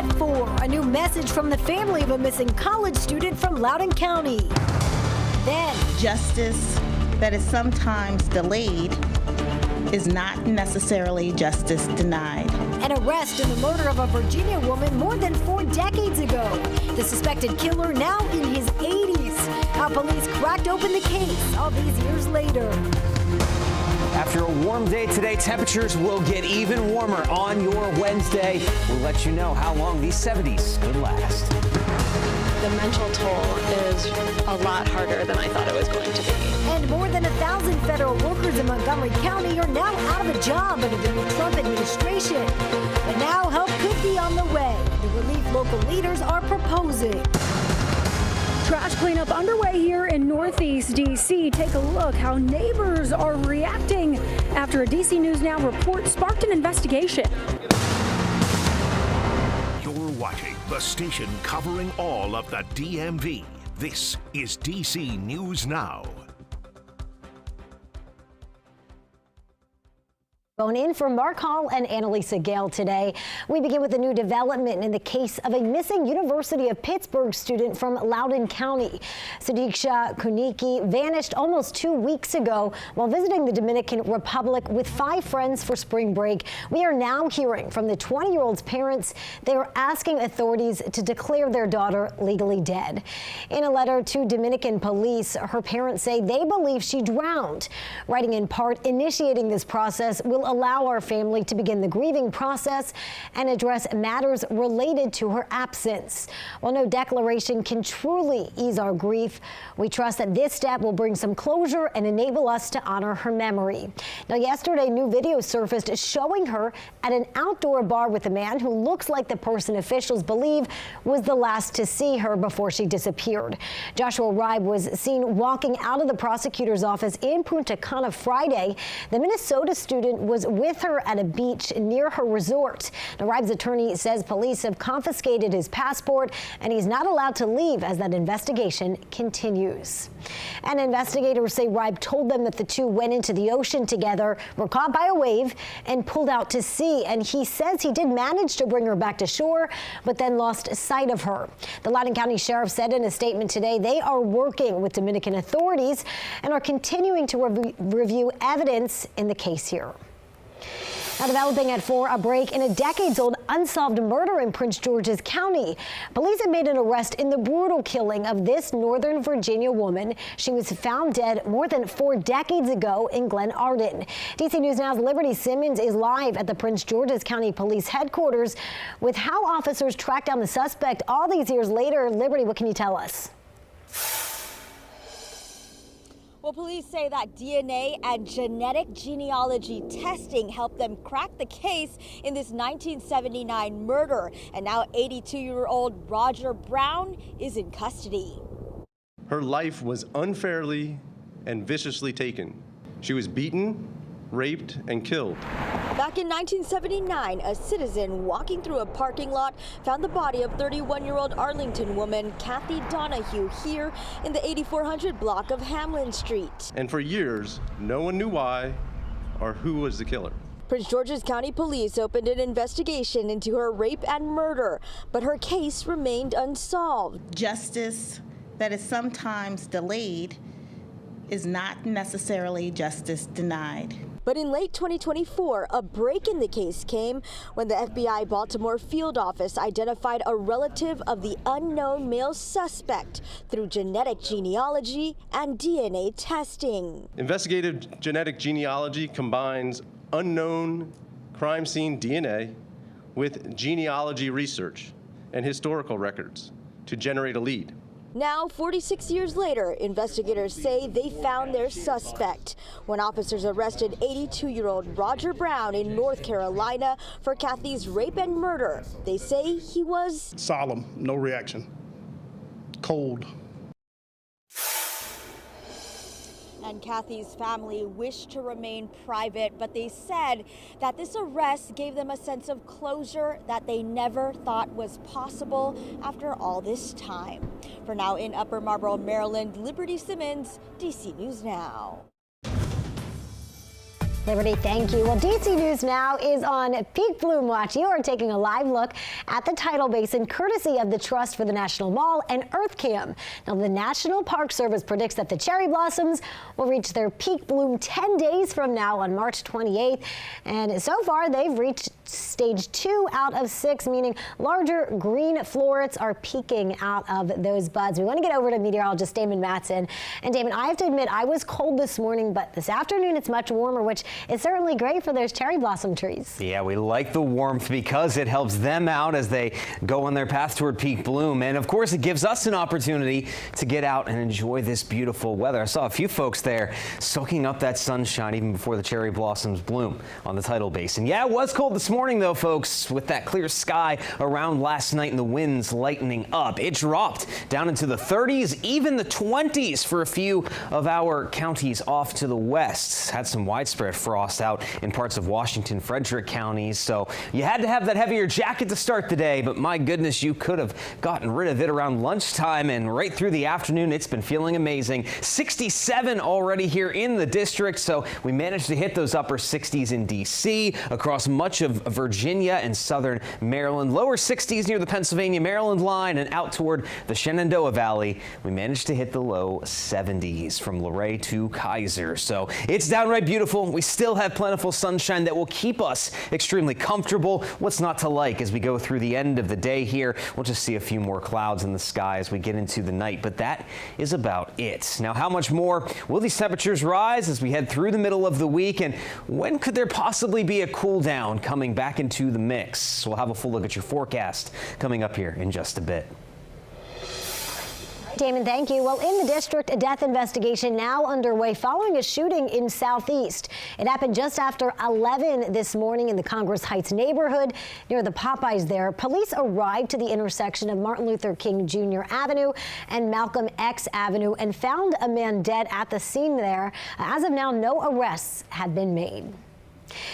At 4, a new message from the family of a missing college student from Loudoun County. Then, justice that is sometimes delayed is not necessarily justice denied. An arrest in the murder of a Virginia woman more than 4 decades ago. The suspected killer now in his 80s. How police cracked open the case all these years later. After a warm day today, temperatures will get even warmer on your Wednesday. We'll let you know how long these 70s could last. The mental toll is a lot harder than I thought it was going to be. And more than 1,000 federal workers in Montgomery County are now out of a job under the new Trump administration. But now help could be on the way. The relief local leaders are proposing. Trash cleanup underway here in Northeast D.C. Take a look how neighbors are reacting after a D.C. News Now report sparked an investigation. You're watching the station covering all of the DMV. This is D.C. News Now. Phone in for Mark Hall and Annalisa Gale today. We begin with a new development in the case of a missing University of Pittsburgh student from Loudoun County. Sadiqa Kuniki vanished almost 2 weeks ago while visiting the Dominican Republic with 5 friends for spring break. We are now hearing from the 20-year-old's parents. They are asking authorities to declare their daughter legally dead. In a letter to Dominican police, her parents say they believe she drowned. Writing in part, initiating this process will allow our family to begin the grieving process and address matters related to her absence. While no declaration can truly ease our grief, we trust that this step will bring some closure and enable us to honor her memory. Now, yesterday, new video surfaced showing her at an outdoor bar with a man who looks like the person officials believe was the last to see her before she disappeared. Joshua Ribe was seen walking out of the prosecutor's office in Punta Cana Friday. The Minnesota student was with her at a beach near her resort. Now, Ribe's attorney says police have confiscated his passport and he's not allowed to leave as that investigation continues. And investigators say Ribe told them that the two went into the ocean together, were caught by a wave and pulled out to sea. And he says he did manage to bring her back to shore, but then lost sight of her. The Loudoun County Sheriff said in a statement today they are working with Dominican authorities and are continuing to review evidence in the case here. Now, developing at 4, a break in a decades-old unsolved murder in Prince George's County. Police have made an arrest in the brutal killing of this Northern Virginia woman. She was found dead more than 4 decades ago in Glen Arden. DC News Now's Liberty Simmons is live at the Prince George's County Police Headquarters with how officers tracked down the suspect all these years later. Liberty, what can you tell us? Well, police say that DNA and genetic genealogy testing helped them crack the case in this 1979 murder. And now 82-year-old Roger Brown is in custody. Her life was unfairly and viciously taken. She was beaten, raped, and killed. Back in 1979, a citizen walking through a parking lot found the body of 31-year-old Arlington woman Kathy Donahue here in the 8400 block of Hamlin Street. And for years, no one knew why or who was the killer. Prince George's County Police opened an investigation into her rape and murder, but her case remained unsolved. Justice that is sometimes delayed is not necessarily justice denied. But in late 2024, a break in the case came when the FBI Baltimore field office identified a relative of the unknown male suspect through genetic genealogy and DNA testing. Investigative genetic genealogy combines unknown crime scene DNA with genealogy research and historical records to generate a lead. Now, 46 years later, investigators say they found their suspect when officers arrested 82-year-old Roger Brown in North Carolina for Kathy's rape and murder. They say he was solemn, no reaction, cold. And Kathy's family wished to remain private, but they said that this arrest gave them a sense of closure that they never thought was possible after all this time. For now, in Upper Marlboro, Maryland, Liberty Simmons, DC News Now. Liberty, thank you. Well, DC News Now is on Peak Bloom Watch. You are taking a live look at the tidal basin courtesy of the Trust for the National Mall and EarthCam. Now, the National Park Service predicts that the cherry blossoms will reach their peak bloom 10 days from now on March 28th. And so far, they've reached stage 2 out of 6, meaning larger green florets are peeking out of those buds. We want to get over to meteorologist Damon Matson. And Damon, I have to admit, I was cold this morning, but this afternoon it's much warmer, which is certainly great for those cherry blossom trees. Yeah, we like the warmth because it helps them out as they go on their path toward peak bloom. And of course, it gives us an opportunity to get out and enjoy this beautiful weather. I saw a few folks there soaking up that sunshine even before the cherry blossoms bloom on the tidal basin. Yeah, it was cold this morning though, folks, with that clear sky around last night and the winds lightening up. It dropped down into the 30s, even the 20s for a few of our counties off to the west. Had some widespread frost out in parts of Washington, Frederick counties. So you had to have that heavier jacket to start the day, but my goodness, you could have gotten rid of it around lunchtime and right through the afternoon. It's been feeling amazing. 67 already here in the district. So we managed to hit those upper 60s in DC, across much of Virginia and southern Maryland, lower 60s near the Pennsylvania-Maryland line, and out toward the Shenandoah Valley. We managed to hit the low 70s from Luray to Kaiser. So it's downright beautiful. We still have plentiful sunshine that will keep us extremely comfortable. What's not to like as we go through the end of the day here? We'll just see a few more clouds in the sky as we get into the night, but that is about it. Now, how much more will these temperatures rise as we head through the middle of the week, and when could there possibly be a cool down coming back into the mix? We'll have a full look at your forecast coming up here in just a bit. Damon, thank you. Well, in the district, a death investigation now underway following a shooting in Southeast. It happened just after 11 this morning in the Congress Heights neighborhood near the Popeyes there. Police arrived to the intersection of Martin Luther King Jr. Avenue and Malcolm X Avenue and found a man dead at the scene there. As of now, no arrests have been made.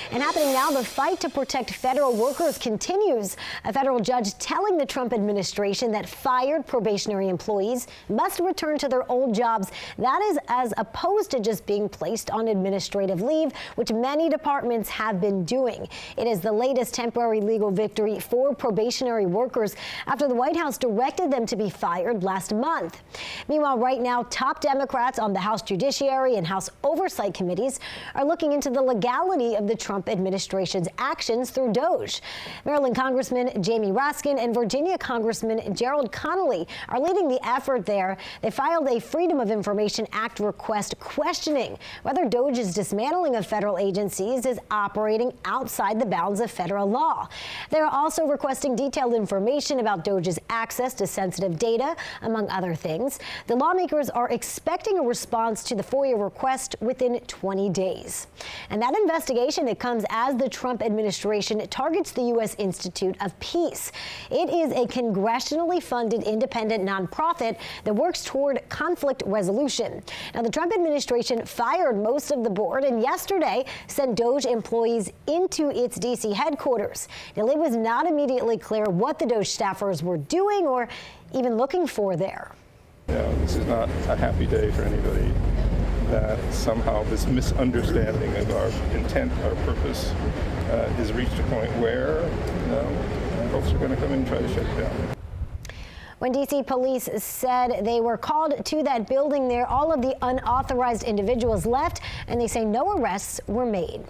And happening now, the fight to protect federal workers continues. A federal judge telling the Trump administration that fired probationary employees must return to their old jobs. That is as opposed to just being placed on administrative leave, which many departments have been doing. It is the latest temporary legal victory for probationary workers after the White House directed them to be fired last month. Meanwhile, right now, top Democrats on the House Judiciary and House Oversight Committees are looking into the legality of the Trump administration's actions through DOJ. Maryland Congressman Jamie Raskin and Virginia Congressman Gerald Connolly are leading the effort there. They filed a Freedom of Information Act request questioning whether DOJ's dismantling of federal agencies is operating outside the bounds of federal law. They're also requesting detailed information about DOJ's access to sensitive data, among other things. The lawmakers are expecting a response to the FOIA request within 20 days. And that investigation, it comes as the Trump administration targets the U.S. Institute of Peace. It is a congressionally funded independent nonprofit that works toward conflict resolution. Now, the Trump administration fired most of the board and yesterday sent DOJ employees into its D.C. headquarters. Now, it was not immediately clear what the DOJ staffers were doing or even looking for there. Yeah, this is not a happy day for anybody. That somehow this misunderstanding of our intent, our purpose, has reached a point where folks are going to come in and try to shut it down. When D.C. police said they were called to that building there, all of the unauthorized individuals left, and they say no arrests were made.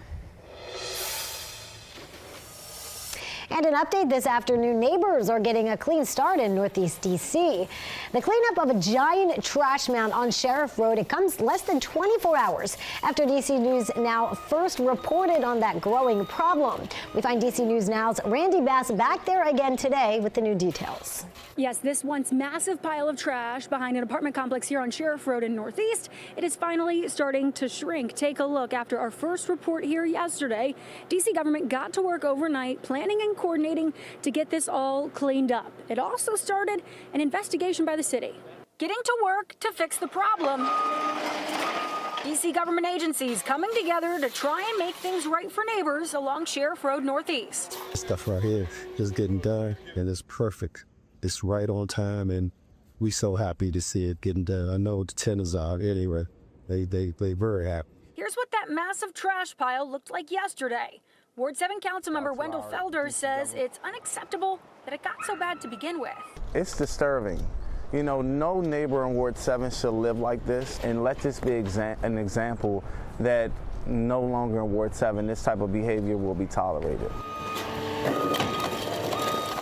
And an update this afternoon, neighbors are getting a clean start in Northeast D.C. The cleanup of a giant trash mound on Sheriff Road, it comes less than 24 hours after D.C. News Now first reported on that growing problem. We find D.C. News Now's Randy Bass back there again today with the new details. Yes, this once massive pile of trash behind an apartment complex here on Sheriff Road in Northeast, it is finally starting to shrink. Take a look. After our first report here yesterday, D.C. government got to work overnight, planning and coordinating to get this all cleaned up. It also started an investigation by the city, getting to work to fix the problem. D.C. government agencies coming together to try and make things right for neighbors along Sheriff Road Northeast. This stuff right here is getting done, and it's perfect. It's right on time, and we so happy to see it getting done. I know the tenants are anyway. They very happy. Here's Here's what that massive trash pile looked like yesterday. Ward 7 Councilmember Wendell Felder says it's unacceptable that it got so bad to begin with. It's disturbing. You know, no neighbor in Ward 7 should live like this, and let this be an example that no longer in Ward 7 this type of behavior will be tolerated.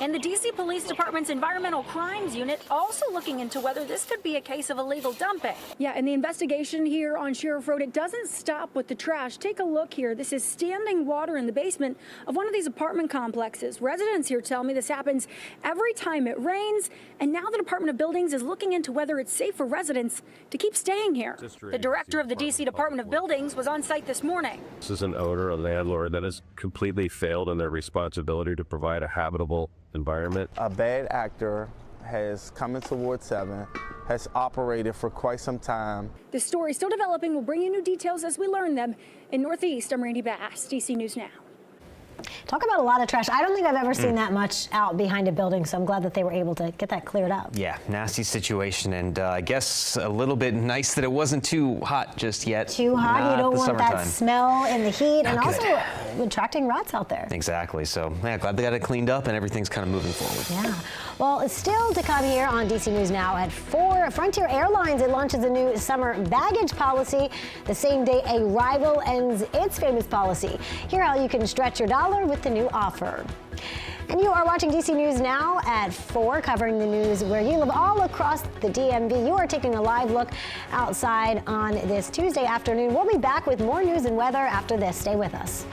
And the D.C. Police Department's Environmental Crimes Unit also looking into whether this could be a case of illegal dumping. Yeah, and the investigation here on Sheriff Road, it doesn't stop with the trash. Take a look here. This is standing water in the basement of one of these apartment complexes. Residents here tell me this happens every time it rains, and now the Department of Buildings is looking into whether it's safe for residents to keep staying here. The director of the D.C. Department of Buildings was on site this morning. This is an owner, a landlord that has completely failed in their responsibility to provide a habitable environment. A bad actor has come into Ward 7, has operated for quite some time. The story still developing. We'll bring you new details as we learn them. In Northeast, I'm Randy Bass, DC News Now. Talk about a lot of trash. I don't think I've ever seen that much out behind a building, so I'm glad that they were able to get that cleared up. Yeah, nasty situation, and I guess a little bit nice that it wasn't too hot just yet. Too hot, you don't want summertime. that smell and the heat, Not and good. also attracting rats out there. Exactly, so yeah, glad they got it cleaned up and everything's kind of moving forward. Yeah. Well, it's still to come here on DC News Now at 4. Frontier Airlines, it launches a new summer baggage policy the same day a rival ends its famous policy. Hear how you can stretch your dollar with the new offer. And you are watching DC News Now at 4, covering the news where you live all across the DMV. You are taking a live look outside on this Tuesday afternoon. We'll be back with more news and weather after this. Stay with us.